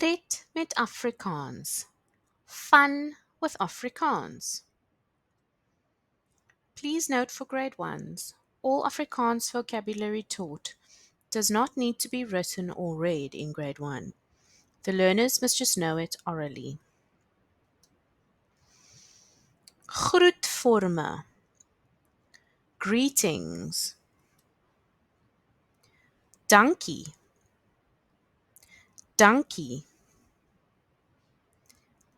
Pret met Afrikaans. Fun with Afrikaans. Please note for grade 1s, all Afrikaans vocabulary taught does not need to be written or read in grade 1. The learners must just know it orally. Groetvorme. Greetings. Dankie. Dankie.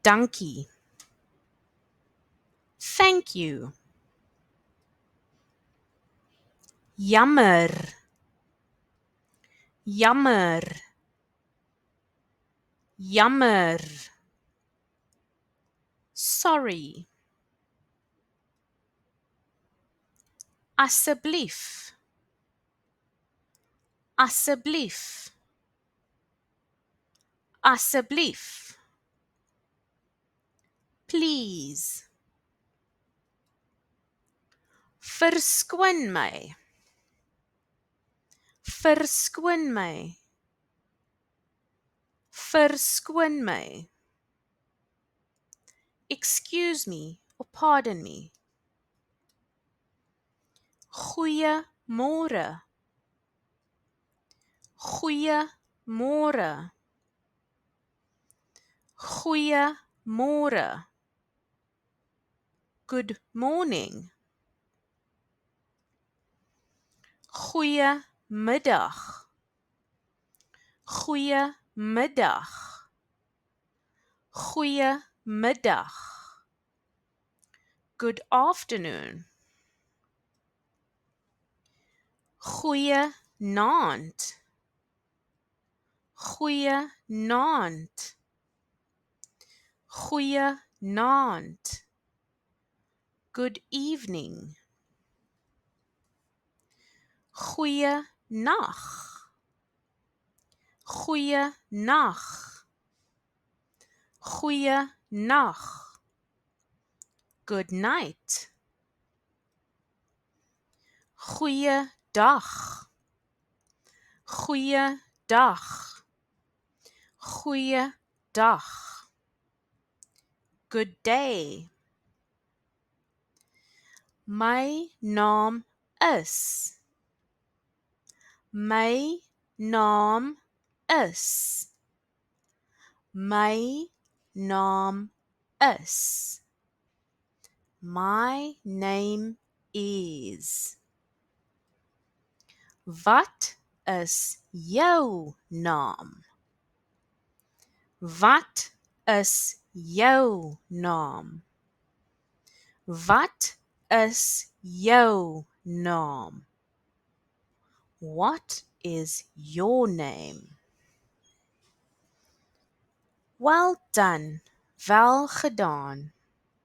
Dankie. Thank you. Jammer. Jammer. Jammer. Sorry. Asseblief. Asseblief. Asseblief. Please. Verskoon my. Verskoon my. Verskoon my. Excuse me or pardon me. Goeiemôre. Goeiemôre. Goeiemôre. Good morning. Goeiemiddag. Goeiemiddag. Goeiemiddag. Good afternoon. Goeienaand. Goeienaand. Goeienaand. Good evening. Goeienag. Goeienag. Goeienag. Good night. Goeiedag. Goeiedag. Goeiedag. Good day. My naam is. My naam is. My naam is. My name is. Wat is jou naam? Wat is jou naam? Wat is jou naam? What is your name? Well done. Wel gedaan.